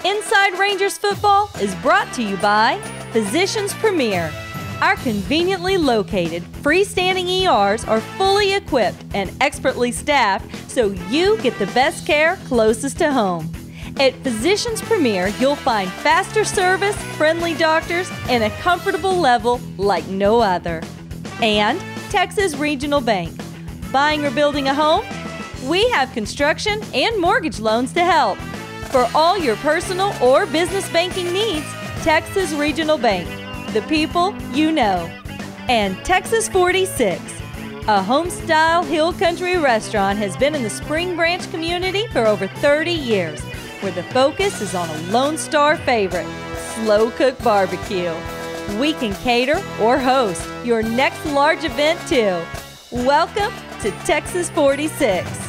Inside Rangers Football is brought to you by Physicians Premier. Our conveniently located freestanding ERs are fully equipped and expertly staffed so you get the best care closest to home. At Physicians Premier, you'll find faster service, friendly doctors, and a comfortable level like no other. And Texas Regional Bank. Buying or building a home? We have construction and mortgage loans to help. For all your personal or business banking needs, Texas Regional Bank. The people you know. And Texas 46, a home-style hill country restaurant, has been in the Spring Branch community for over 30 years, where the focus is on a Lone Star favorite, slow-cooked barbecue. We can cater or host your next large event, too. Welcome to Texas 46.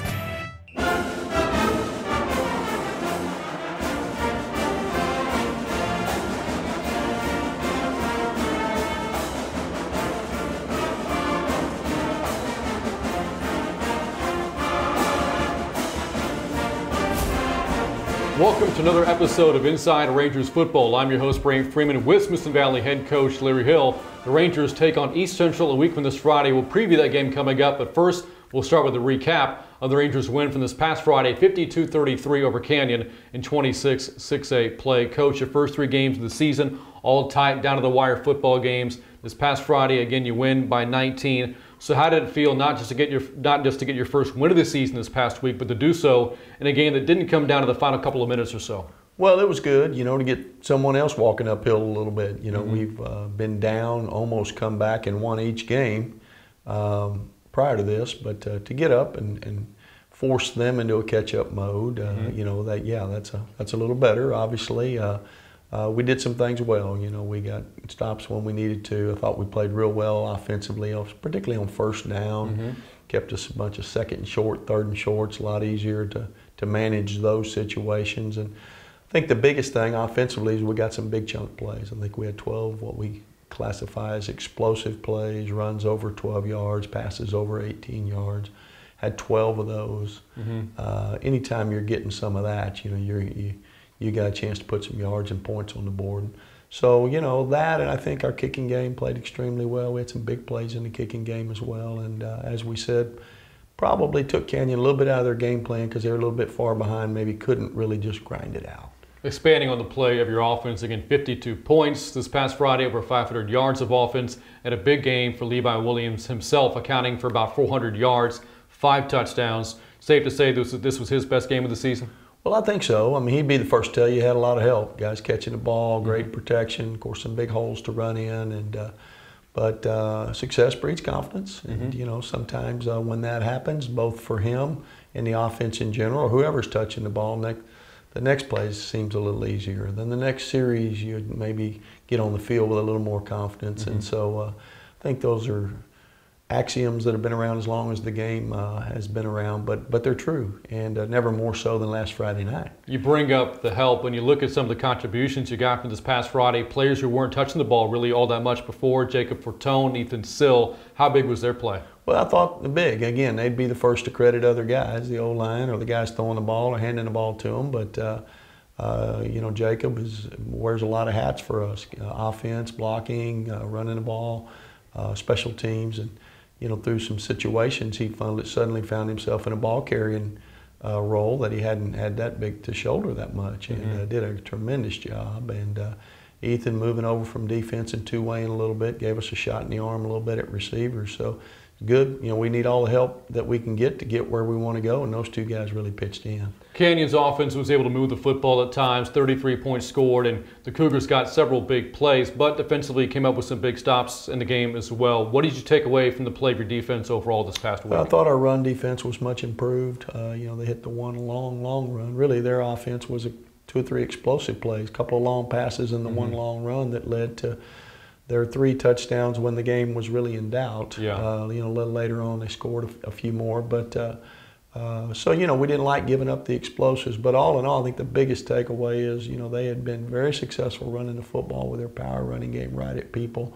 Welcome to another episode of Inside Rangers Football. I'm your host, Brant Freeman, with Smithson Valley head coach Larry Hill. The Rangers take on East Central a week from this Friday. We'll preview that game coming up, but first we'll start with a recap of the Rangers' win from this past Friday, 52-33 over Canyon in 26-6A play. Coach, your first three games of the season, all tight, down to the wire football games. This past Friday, again, you win by 19. So how did it feel not just to get your first win of the season this past week, but to do so in a game that didn't come down to the final couple of minutes or so? Well, it was good, to get someone else walking uphill a little bit. We've been down, almost come back and won each game prior to this, but to get up and force them into a catch-up mode, that's a little better. Obviously, we did some things well. We got stops when we needed to. I thought we played real well offensively, particularly on first down. Kept us a bunch of second and short, third and shorts, a lot easier to manage those situations. And I think the biggest thing offensively is we got some big chunk plays. I think we had 12 what we classify as explosive plays, runs over 12 yards, passes over 18 yards. Had 12 of those. Anytime you're getting some of that, you got a chance to put some yards and points on the board. So, that, and I think our kicking game played extremely well. We had some big plays in the kicking game as well. And as we said, probably took Canyon a little bit out of their game plan because they were a little bit far behind, maybe couldn't really just grind it out. Expanding on the play of your offense, again, 52 points this past Friday, over 500 yards of offense, and a big game for Levi Williams himself, accounting for about 400 yards, 5 touchdowns. Safe to say this was his best game of the season? Well, I think so. I mean, he'd be the first to tell you he had a lot of help. Guys catching the ball, great protection, of course, some big holes to run in, but success breeds confidence. And sometimes when that happens, both for him and the offense in general, or whoever's touching the ball, the next play seems a little easier. Then the next series, you'd maybe get on the field with a little more confidence. And so I think those are axioms that have been around as long as the game has been around, but they're true, and never more so than last Friday night. You bring up the help. When you look at some of the contributions you got from this past Friday, players who weren't touching the ball really all that much before, Jacob Fortone, Ethan Sill, how big was their play? Well, I thought big. Again, they'd be the first to credit other guys, the O-line or the guys throwing the ball or handing the ball to them, but Jacob wears a lot of hats for us, offense, blocking, running the ball, special teams, and through some situations, he suddenly found himself in a ball carrying role that he hadn't had that big to shoulder that much, and did a tremendous job. And Ethan moving over from defense and two-waying a little bit, gave us a shot in the arm a little bit at receivers. So good. We need all the help that we can get where we want to go, and those two guys really pitched in. Canyon's offense was able to move the football at times, 33 points scored, and the Cougars got several big plays, but defensively came up with some big stops in the game as well. What did you take away from the play of your defense overall this past week? Well, I thought our run defense was much improved. They hit the one long run. Really, their offense was 2 or 3 explosive plays, a couple of long passes and the one long run that led to their 3 touchdowns when the game was really in doubt. A little later on, they scored a few more, but so we didn't like giving up the explosives. But all in all, I think the biggest takeaway is they had been very successful running the football with their power running game right at people,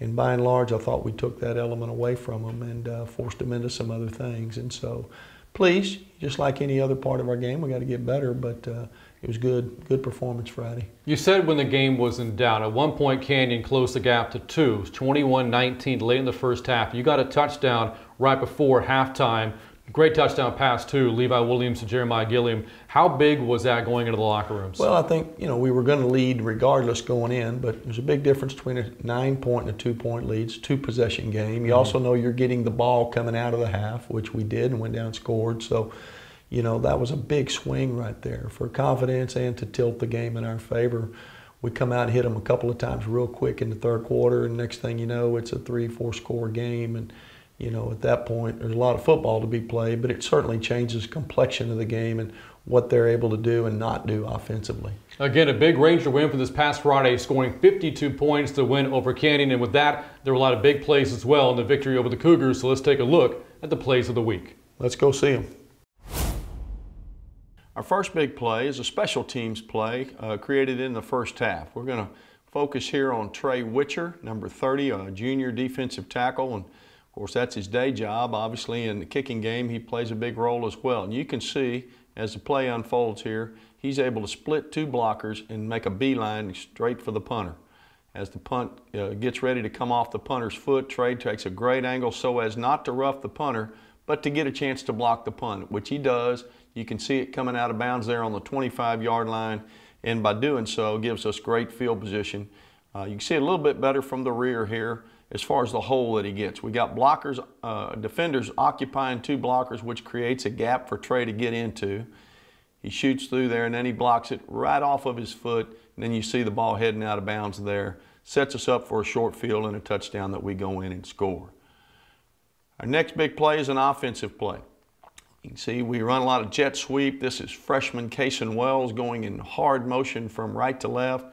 and by and large, I thought we took that element away from them and forced them into some other things. And so, please, just like any other part of our game, we got to get better. But it was good performance Friday. You said when the game was in doubt, at one point Canyon closed the gap to 2, 21-19 late in the first half. You got a touchdown right before halftime. Great touchdown pass too, Levi Williams to Jeremiah Gilliam. How big was that going into the locker rooms? Well, I think, we were going to lead regardless going in, but there's a big difference between a 9-point and a 2-point lead. It's a 2-possession game. You also know you're getting the ball coming out of the half, which we did, and went down and scored. So, that was a big swing right there for confidence and to tilt the game in our favor. We come out and hit them a couple of times real quick in the third quarter, and next thing you know, it's a 3-4 score game. And at that point, there's a lot of football to be played, but it certainly changes the complexion of the game and what they're able to do and not do offensively. Again, a big Ranger win for this past Friday, scoring 52 points to win over Canyon. And with that, there were a lot of big plays as well in the victory over the Cougars. So let's take a look at the plays of the week. Let's go see them. Our first big play is a special teams play created in the first half. We're going to focus here on Trey Witcher, number 30, a junior defensive tackle. And of course, that's his day job. Obviously, in the kicking game, he plays a big role as well. And you can see, as the play unfolds here, he's able to split 2 blockers and make a beeline straight for the punter. As the punt gets ready to come off the punter's foot, Trey takes a great angle so as not to rough the punter, but to get a chance to block the punt, which he does. You can see it coming out of bounds there on the 25-yard line, and by doing so, gives us great field position. You can see it a little bit better from the rear here as far as the hole that he gets. We got blockers, defenders occupying 2 blockers, which creates a gap for Trey to get into. He shoots through there, and then he blocks it right off of his foot, and then you see the ball heading out of bounds there. Sets us up for a short field and a touchdown that we go in and score. Our next big play is an offensive play. You can see we run a lot of jet sweep. This is freshman Cason Wells going in hard motion from right to left.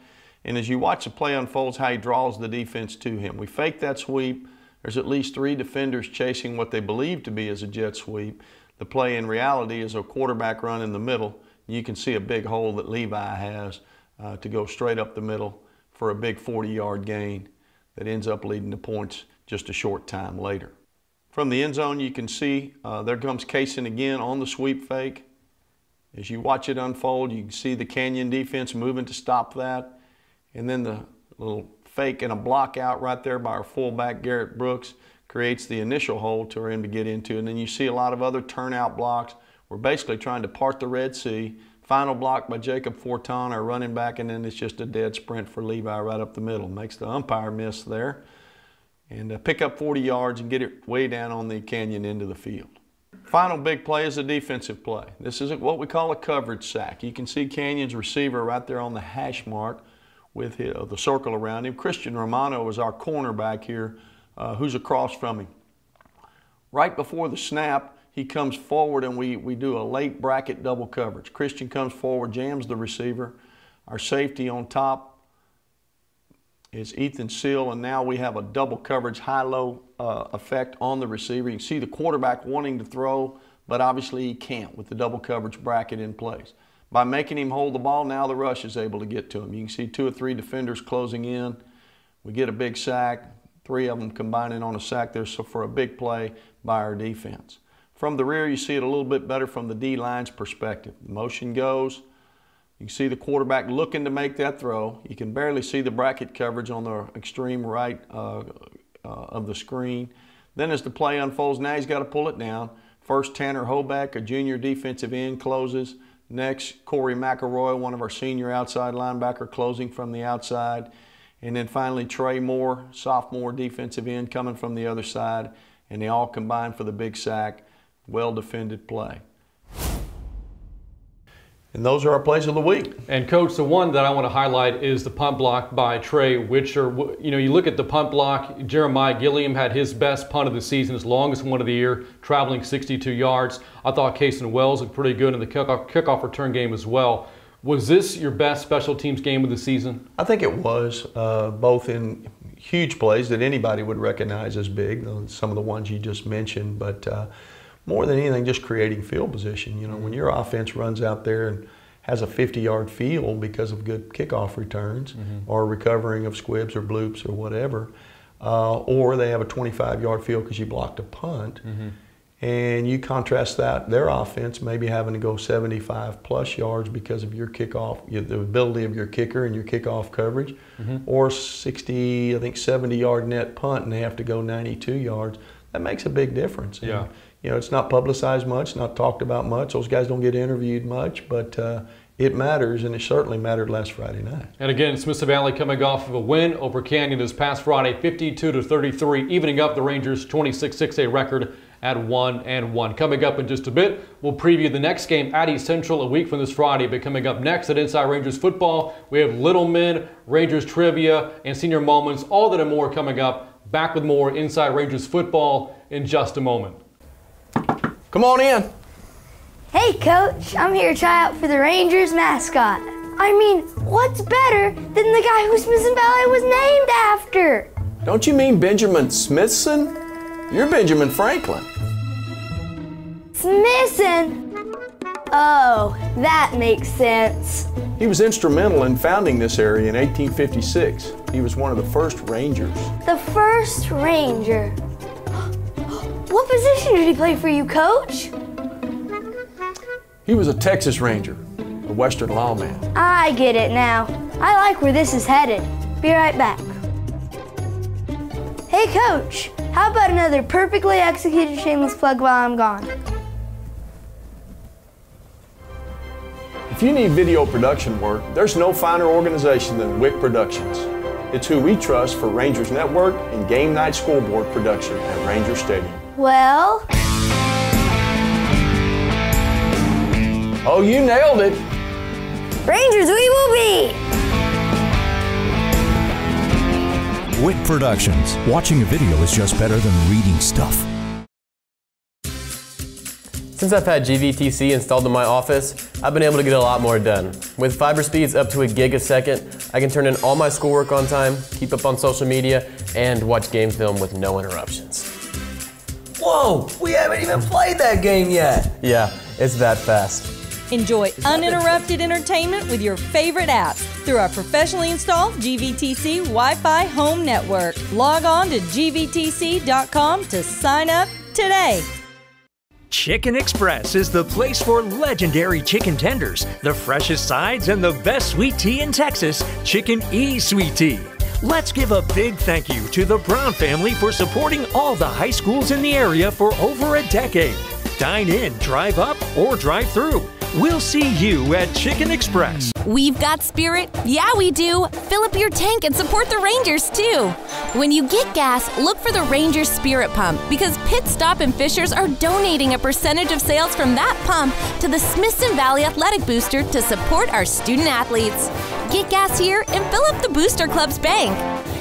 And as you watch the play unfolds, how he draws the defense to him. We fake that sweep. There's at least 3 defenders chasing what they believe to be as a jet sweep. The play in reality is a quarterback run in the middle. You can see a big hole that Levi has to go straight up the middle for a big 40-yard gain that ends up leading to points just a short time later. From the end zone, you can see there comes Cason again on the sweep fake. As you watch it unfold, you can see the Canyon defense moving to stop that. And then the little fake and a block out right there by our fullback, Garrett Brooks, creates the initial hole for him to get into. And then you see a lot of other turnout blocks. We're basically trying to part the Red Sea. Final block by Jacob Forton, our running back, and then it's just a dead sprint for Levi right up the middle. Makes the umpire miss there. And pick up 40 yards and get it way down on the Canyon end of the field. Final big play is a defensive play. This is what we call a coverage sack. You can see Canyon's receiver right there on the hash mark with the circle around him. Christian Romano is our cornerback here, who's across from him. Right before the snap, he comes forward and we do a late bracket double coverage. Christian comes forward, jams the receiver. Our safety on top is Ethan Seal, and now we have a double coverage high-low effect on the receiver. You can see the quarterback wanting to throw, but obviously he can't with the double coverage bracket in place. By making him hold the ball, now the rush is able to get to him. You can see 2 or 3 defenders closing in. We get a big sack, 3 of them combining on a sack there, so for a big play by our defense. From the rear, you see it a little bit better from the D-line's perspective. The motion goes. You can see the quarterback looking to make that throw. You can barely see the bracket coverage on the extreme right of the screen. Then as the play unfolds, now he's got to pull it down. First, Tanner Hoback, a junior defensive end, closes. Next, Corey McElroy, one of our senior outside linebacker, closing from the outside. And then finally, Trey Moore, sophomore defensive end, coming from the other side. And they all combine for the big sack. Well-defended play. And those are our plays of the week. And Coach, the one that I want to highlight is the punt block by Trey Witcher. You look at the punt block, Jeremiah Gilliam had his best punt of the season, his longest one of the year, traveling 62 yards. I thought Cason Wells looked pretty good in the kickoff return game as well. Was this your best special teams game of the season? I think it was, both in huge plays that anybody would recognize as big, some of the ones you just mentioned, but more than anything, just creating field position. When your offense runs out there and has a 50-yard field because of good kickoff returns or recovering of squibs or bloops or whatever, or they have a 25-yard field because you blocked a punt, And you contrast that, their offense maybe having to go 75 plus yards because of your kickoff, the ability of your kicker and your kickoff coverage, or 60, I think 70-yard net punt and they have to go 92 yards. That makes a big difference. And, Yeah. you know, it's not publicized much, not talked about much. Those guys don't get interviewed much, but it matters, and it certainly mattered last Friday night. And again, Smithson Valley coming off of a win over Canyon this past Friday, 52-33, evening up the Rangers' 26-6A record at 1-1. Coming up in just a bit, we'll preview the next game at East Central a week from this Friday. But coming up next at Inside Rangers Football, we have Little Men, Rangers Trivia, and Senior Moments, all that and more coming up. Back with more Inside Rangers Football in just a moment. Come on in. Hey, Coach, I'm here to try out for the Rangers mascot. I mean, what's better than the guy who Smithson Valley was named after? Don't you mean Benjamin Smithson? You're Benjamin Franklin. Smithson? Oh, that makes sense. He was instrumental in founding this area in 1856. He was one of the first Rangers. The first Ranger. What position did he play for you, Coach? He was a Texas Ranger, a Western lawman. I get it now. I like where this is headed. Be right back. Hey, Coach, how about another perfectly executed shameless plug while I'm gone? If you need video production work, there's no finer organization than WIC Productions. It's who we trust for Rangers Network and game night scoreboard production at Ranger Stadium. Well... Oh, you nailed it. Rangers we will be! WIC Productions. Watching a video is just better than reading stuff. Since I've had GVTC installed in my office, I've been able to get a lot more done. With fiber speeds up to a gig a second, I can turn in all my schoolwork on time, keep up on social media, and watch game film with no interruptions. Whoa, we haven't even played that game yet. Yeah, it's that fast. Enjoy uninterrupted entertainment with your favorite apps through our professionally installed GVTC Wi-Fi home network. Log on to gvtc.com to sign up today. Chicken Express is the place for legendary chicken tenders, the freshest sides, and the best sweet tea in Texas, Chicken Sweet Tea. Let's give a big thank you to the Brown family for supporting all the high schools in the area for over a decade. Dine in, drive up, or drive through. We'll see you at Chicken Express. We've got spirit. Yeah, we do. Fill up your tank and support the Rangers, too. When you get gas, look for the Rangers Spirit Pump because Pit Stop and Fishers are donating a percentage of sales from that pump to the Smithson Valley Athletic Booster to support our student athletes. Get gas here and fill up the Booster Club's bank.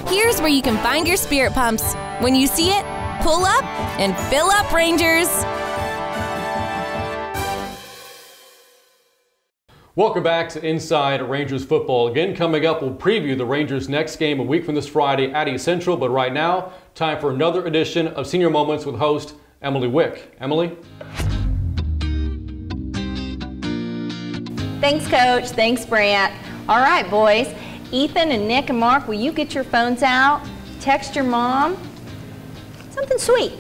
Here's where you can find your spirit pumps. When you see it, pull up and fill up, Rangers. Welcome back to Inside Rangers Football. Again, coming up, we'll preview the Rangers' next game a week from this Friday at East Central. But right now, time for another edition of Senior Moments with host Emily Wick. Emily? Thanks, Coach. Thanks, Brant. All right, boys. Ethan and Nick and Mark, will you get your phones out? Text your mom. Something sweet.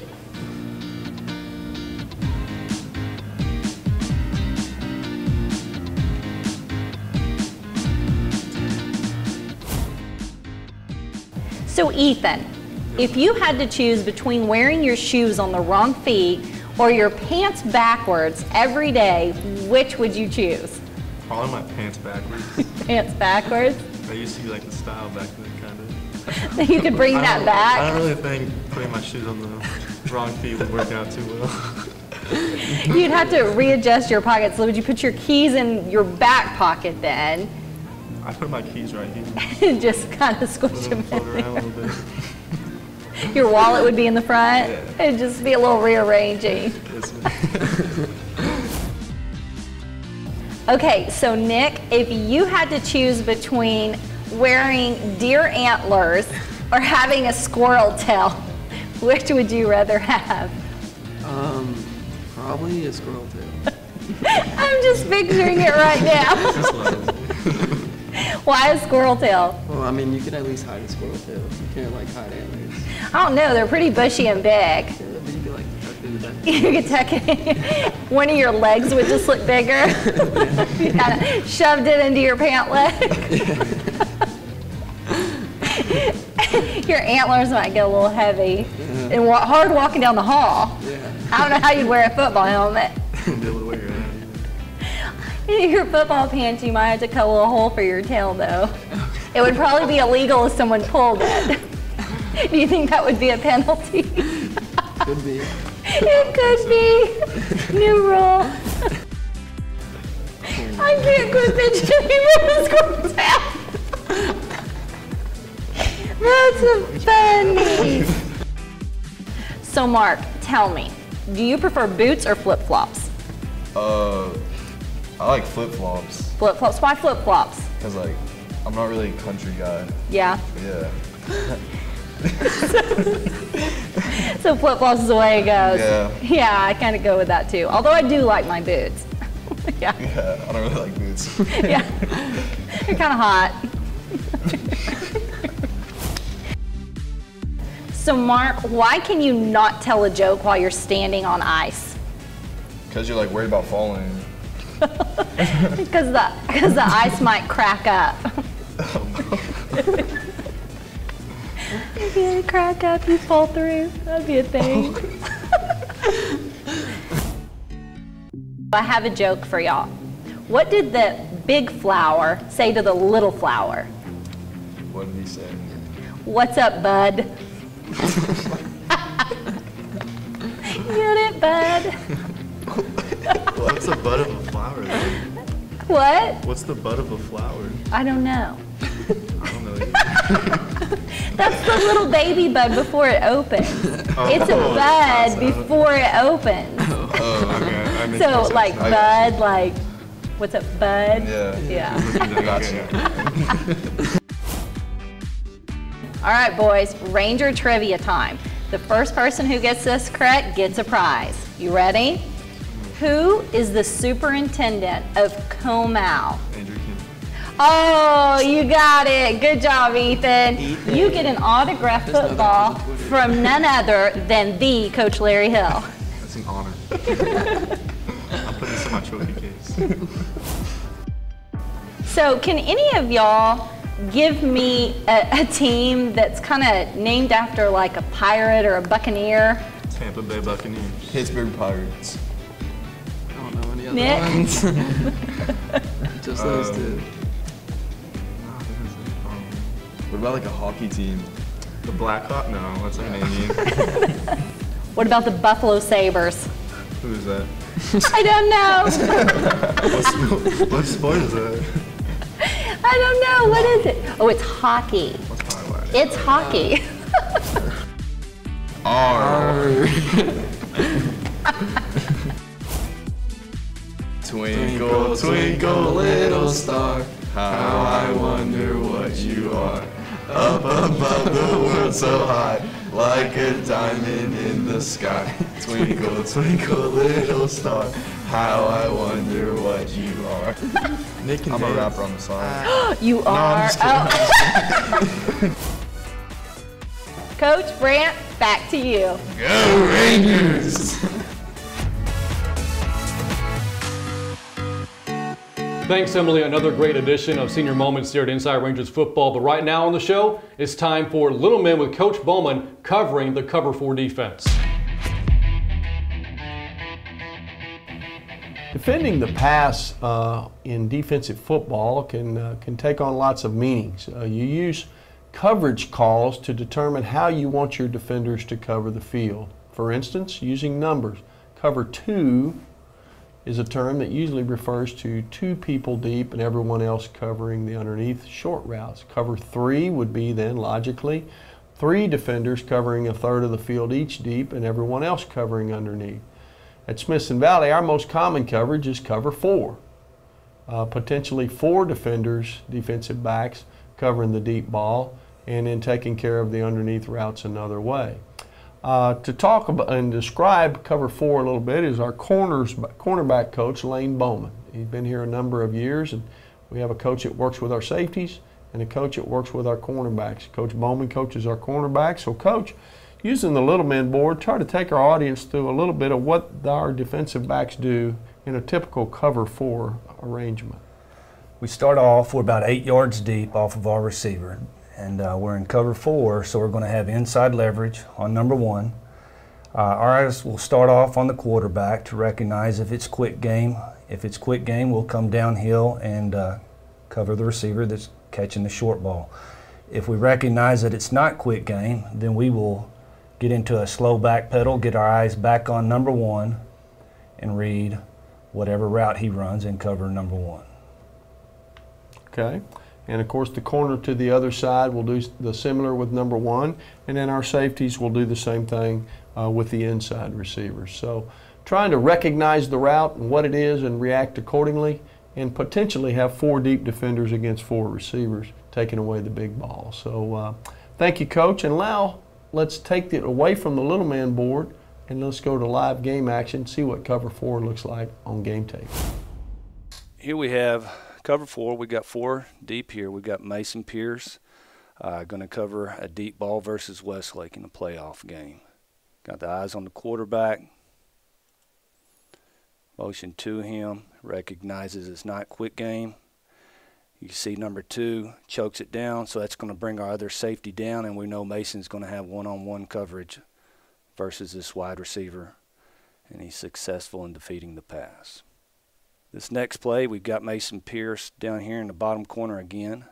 So Ethan, if you had to choose between wearing your shoes on the wrong feet or your pants backwards every day, which would you choose? Probably my pants backwards. Pants backwards? That used to be like the style back then, kind of. You could bring that back? I don't really think putting my shoes on the wrong feet would work out too well. You'd have to readjust your pockets. So would you put your keys in your back pocket then? I put my keys right here. Just kind of squish them float around a little bit. Your wallet would be in the front? Yeah. It'd just be a little rearranging. Okay, so Nick, if you had to choose between wearing deer antlers or having a squirrel tail, which would you rather have? Probably a squirrel tail. I'm just picturing it right now. Why a squirrel tail? Well, I mean, you can at least hide a squirrel tail. You can't, like, hide antlers. I don't know. They're pretty bushy and big. Yeah, but you can, like, tuck in the You could tuck it. One of your legs would just look bigger. You kind of shoved it into your pant leg. Your antlers might get a little heavy. And hard walking down the hall. I don't know how you'd wear a football helmet. In your football pants, you might have to cut a little hole for your tail, though. It would probably be illegal if someone pulled it. Do you think that would be a penalty? Could be. It could be. New rule. I can't quit bitching anymore. This goes down. That's funny. So, Mark, tell me, do you prefer boots or flip-flops? I like flip-flops. Flip-flops? Why flip-flops? Because, like, I'm not really a country guy. Yeah? Yeah. So flip-flops is the way it goes. Yeah. Yeah, I kind of go with that, too. Although I do like my boots. Yeah. Yeah, I don't really like boots. Yeah. They're kind of hot. So, Mark, why can you not tell a joke while you're standing on ice? Because you're, like, worried about falling. Because the ice might crack up. If you crack up, you fall through. That'd be a thing. I have a joke for y'all. What did the big flower say to the little flower? What did he say? What's up, bud? Get it, bud? What's the bud of a flower then? What? What's the bud of a flower? I don't know. I don't know either. That's the little baby bud before it opens. It's a bud before it opens. Okay. So, like, bud, like, what's up, bud? Yeah. All right, boys, Ranger trivia time. The first person who gets this correct gets a prize. You ready? Who is the superintendent of Comau? Oh, you got it. Good job, Ethan. You get an autographed football from none other than the Coach Larry Hill. That's an honor. I'll put this in my trophy case. So, can any of y'all give me a team that's kind of named after like a pirate or a buccaneer? Tampa Bay Buccaneers. Pittsburgh Pirates. I don't know any other Nick? ones. Just those two. What about like a hockey team? The Blackhawk? No, that's like an Indian. What about the Buffalo Sabres? Who is that? I don't know. What sport is that? I don't know. What is it? Oh, it's hockey. It's hockey. Twinkle, twinkle, little star, how I wonder what you are. Up above the world so high, like a diamond in the sky. Twinkle, twinkle, little star, how I wonder what you are. Nick and I'm Dave. a rapper on the side. You are. Coach Brant, back to you. Go Rangers! Thanks, Emily. Another great edition of Senior Moments here at Inside Rangers Football. But right now on the show, it's time for Little Men with Coach Bowman covering the Cover 4 defense. Defending the pass in defensive football can take on lots of meanings. You use coverage calls to determine how you want your defenders to cover the field. For instance, using numbers. Cover 2 is a term that usually refers to 2 people deep and everyone else covering the underneath short routes. Cover 3 would be then, logically, 3 defenders covering a third of the field each deep and everyone else covering underneath. At Smithson Valley, our most common coverage is cover 4. Potentially 4 defenders, defensive backs, covering the deep ball and then taking care of the underneath routes another way. To talk about and describe cover 4 a little bit is our cornerback coach, Lane Bowman. He's been here a number of years, and we have a coach that works with our safeties and a coach that works with our cornerbacks. Coach Bowman coaches our cornerbacks. So, Coach, using the little men board, try to take our audience through a little bit of what our defensive backs do in a typical cover 4 arrangement. We start off, we're about 8 yards deep off of our receiver, and we're in cover 4, so we're going to have inside leverage on number 1. Our eyes will start off on the quarterback to recognize if it's quick game. If it's quick game, we'll come downhill and cover the receiver that's catching the short ball. If we recognize that it's not quick game, then we will get into a slow back pedal, get our eyes back on number 1, and read whatever route he runs and cover number 1. Okay, and of course the corner to the other side will do the similar with number 1, and then our safeties will do the same thing with the inside receivers. So trying to recognize the route and what it is and react accordingly, and potentially have 4 deep defenders against 4 receivers taking away the big ball. So thank you, Coach. And now let's take it away from the little man board and let's go to live game action, see what cover 4 looks like on game tape. Here we have cover 4. We got 4 deep here. We got Mason Pierce going to cover a deep ball versus Westlake in a playoff game. Got the eyes on the quarterback. Motion to him. Recognizes it's not quick game. You see number 2 chokes it down, so that's going to bring our other safety down, and we know Mason's going to have one-on-one coverage versus this wide receiver, and he's successful in defeating the pass. This next play, we've got Mason Pierce down here in the bottom corner again.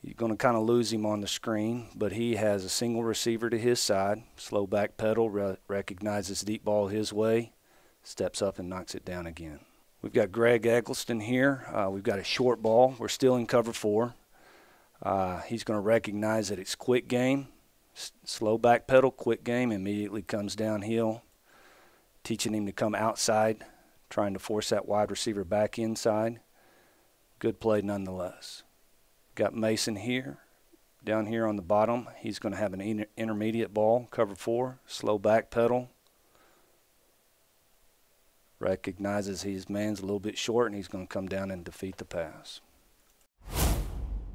You're going to kind of lose him on the screen, but he has a single receiver to his side. Slow back pedal, recognizes deep ball his way, steps up and knocks it down again. We've got Greg Eggleston here. We've got a short ball. We're still in cover 4. He's going to recognize that it's quick game. Slow back pedal, quick game, immediately comes downhill, teaching him to come outside, trying to force that wide receiver back inside. Good play nonetheless. Got Mason here, down here on the bottom. He's going to have an intermediate ball, cover 4, slow back pedal. Recognizes his man's a little bit short, and he's going to come down and defeat the pass.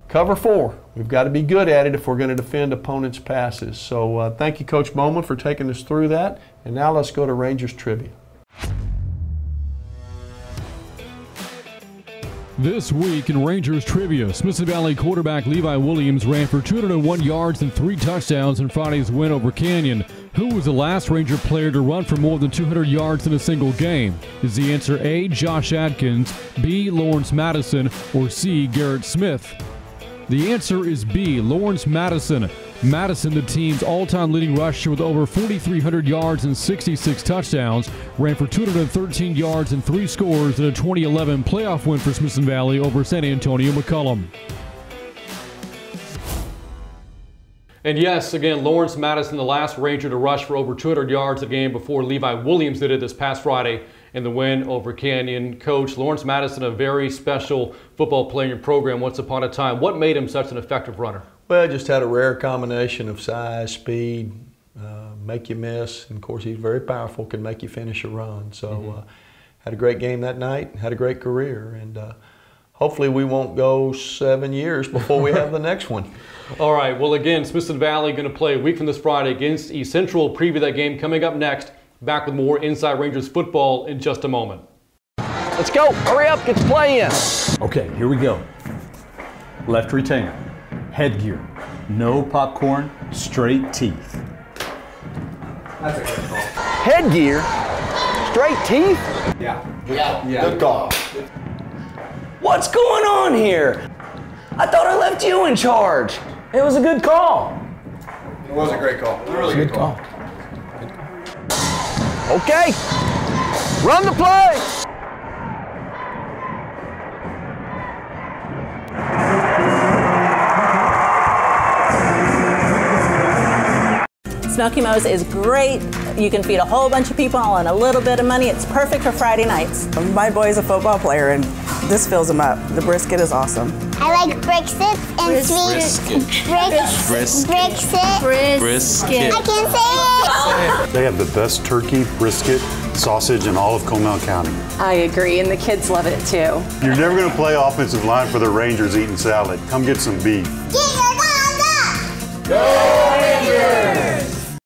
Cover 4. We've got to be good at it if we're going to defend opponents' passes. So thank you, Coach Bowman, for taking us through that. And now let's go to Rangers Trivia. This week in Rangers Trivia, Smithson Valley quarterback Levi Williams ran for 201 yards and 3 touchdowns in Friday's win over Canyon. Who was the last Ranger player to run for more than 200 yards in a single game? Is the answer A, Josh Adkins, B, Lawrence Madison, or C, Garrett Smith? The answer is B, Lawrence Madison. Madison, the team's all-time leading rusher with over 4,300 yards and 66 touchdowns, ran for 213 yards and 3 scores in a 2011 playoff win for Smithson Valley over San Antonio McCullum. And yes, again, Lawrence Madison, the last Ranger to rush for over 200 yards a game before Levi Williams did it this past Friday in the win over Canyon. Coach, Lawrence Madison, a very special football player in your program once upon a time. What made him such an effective runner? Well, just had a rare combination of size, speed, make you miss, and of course he's very powerful, can make you finish a run. So had a great game that night, had a great career, and hopefully we won't go 7 years before we have the next one. All right, well again, Smithson Valley going to play a week from this Friday against East Central. Preview that game coming up next. Back with more Inside Rangers football in just a moment. Let's go, hurry up, get the play in. Okay, here we go. Left retainer, headgear, no popcorn, straight teeth. That's a good call. Headgear? Straight teeth? Yeah. Good call. What's going on here? I thought I left you in charge. It was a good call. It was a great call. A really good call. Okay, run the play. Smoky Mo's is great. You can feed a whole bunch of people on a little bit of money. It's perfect for Friday nights. My boy's a football player and this fills him up. The brisket is awesome. I like briskets and sweet brisket. I can't say it. They have the best turkey, brisket, sausage in all of Comal County. I agree, and the kids love it too. You're never going to play offensive line for the Rangers eating salad. Come get some beef. Get your guns up! Go Rangers!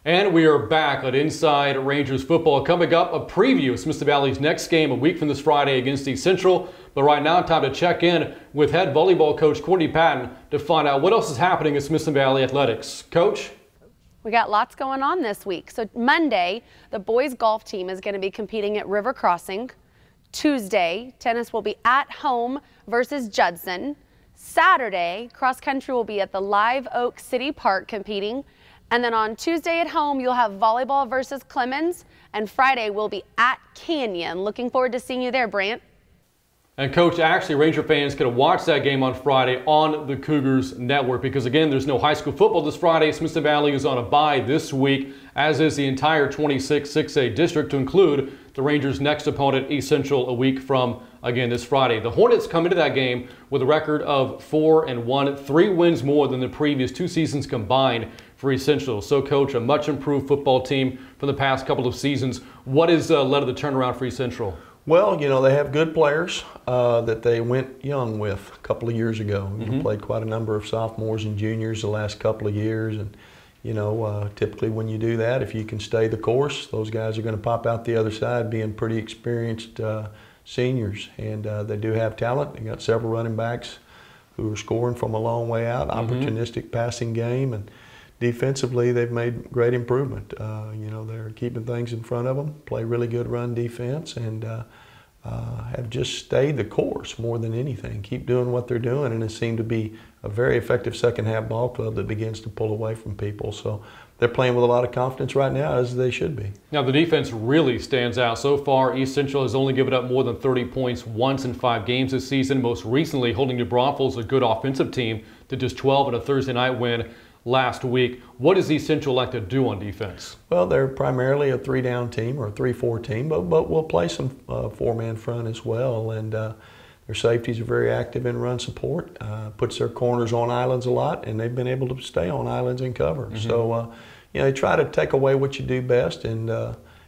And we are back on Inside Rangers Football. Coming up, a preview of Smithson Valley's next game a week from this Friday against East Central. But right now, time to check in with head volleyball coach Courtney Patton to find out what else is happening at Smithson Valley Athletics. Coach? We got lots going on this week. So Monday, the boys golf team is going to be competing at River Crossing. Tuesday, tennis will be at home versus Judson. Saturday, cross country will be at the Live Oak City Park competing. And then on Tuesday at home, you'll have volleyball versus Clemens. And Friday, we'll be at Canyon. Looking forward to seeing you there, Brant. And Coach, actually, Ranger fans can watch that game on Friday on the Cougars Network because, again, there's no high school football this Friday. Smithson Valley is on a bye this week, as is the entire 26 6A district, to include the Rangers' next opponent, East Central, a week from, again, this Friday. The Hornets come into that game with a record of 4-1, 3 wins more than the previous 2 seasons combined for East Central. So, Coach, a much improved football team from the past couple of seasons. What has led to the turnaround for East Central? Well, you know, they have good players that they went young with a couple of years ago. We played quite a number of sophomores and juniors the last couple of years. And, you know, typically when you do that, if you can stay the course, those guys are going to pop out the other side being pretty experienced seniors. And they do have talent. They got several running backs who are scoring from a long way out, opportunistic passing game. And defensively, they've made great improvement. You know, they're keeping things in front of them, play really good run defense, and have just stayed the course more than anything. Keep doing what they're doing, and it seemed to be a very effective second half ball club that begins to pull away from people. So they're playing with a lot of confidence right now, as they should be. Now, the defense really stands out. So far, East Central has only given up more than 30 points once in 5 games this season, most recently holding New Braunfels, a good offensive team, to just 12 in a Thursday night win last week. What does East Central like to do on defense? Well, they're primarily a 3-down team or a 3-4 team, but we'll play some 4-man front as well. And their safeties are very active in run support, puts their corners on islands a lot, and they've been able to stay on islands and cover. So, you know, they try to take away what you do best and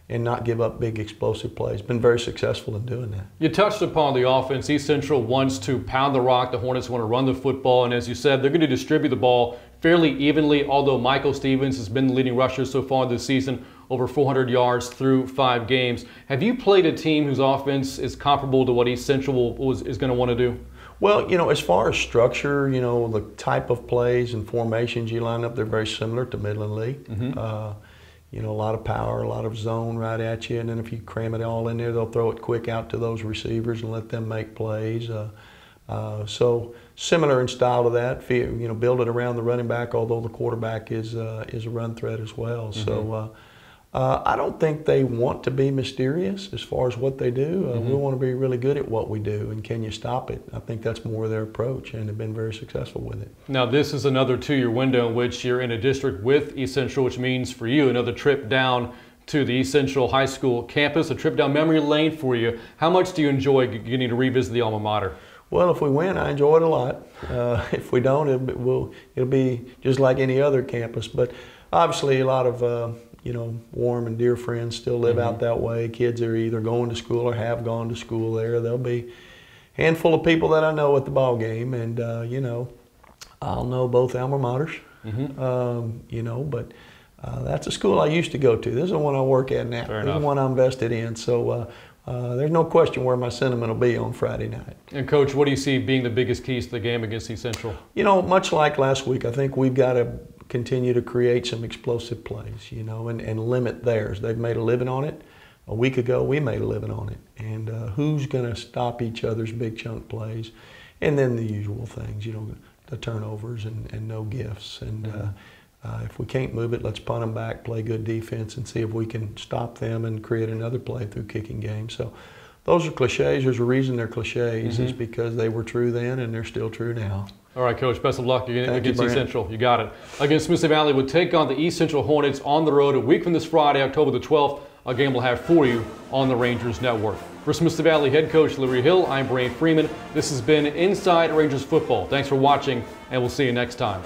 not give up big explosive plays. Been very successful in doing that. You touched upon the offense. East Central wants to pound the rock. The Hornets want to run the football. And as you said, they're going to distribute the ball fairly evenly, although Michael Stevens has been the leading rusher so far this season, over 400 yards through 5 games. Have you played a team whose offense is comparable to what East Central is going to want to do? Well, you know, as far as structure, you know, the type of plays and formations you line up, they're very similar to Midland Lee. You know, a lot of power, a lot of zone right at you, and then if you cram it all in there, they'll throw it quick out to those receivers and let them make plays. So similar in style to that, you know, build it around the running back, although the quarterback is a run threat as well. So I don't think they want to be mysterious as far as what they do. We want to be really good at what we do, and can you stop it? I think that's more their approach, and they've been very successful with it. Now, this is another 2-year window in which you're in a district with East Central, which means for you another trip down to the East Central High School campus, a trip down memory lane for you. How much do you enjoy getting to revisit the alma mater? Well, if we win, I enjoy it a lot. If we don't, it'll be just like any other campus. But obviously, a lot of you know, warm and dear friends still live out that way. Kids are either going to school or have gone to school there. There'll be a handful of people that I know at the ball game, and you know, I'll know both alma maters. You know, but that's a school I used to go to. This is the one I work at now. This is the one I'm vested in. So. There's no question where my sentiment will be on Friday night. And Coach, what do you see being the biggest keys to the game against East Central? You know, much like last week, I think we've got to continue to create some explosive plays, you know, and limit theirs. They've made a living on it. A week ago, we made a living on it. And who's going to stop each other's big chunk plays? And then the usual things, you know, the turnovers and no gifts. And if we can't move it, let's punt them back, play good defense, and see if we can stop them and create another play through kicking games. So those are cliches. There's a reason they're cliches. It's because they were true then and they're still true now. All right, Coach, best of luck against East Central. You got it. Against Smithson Valley would take on the East Central Hornets on the road a week from this Friday, October the 12th. A game we'll have for you on the Rangers Network. For Smithson Valley head coach Larry Hill, I'm Brian Freeman. This has been Inside Rangers Football. Thanks for watching, and we'll see you next time.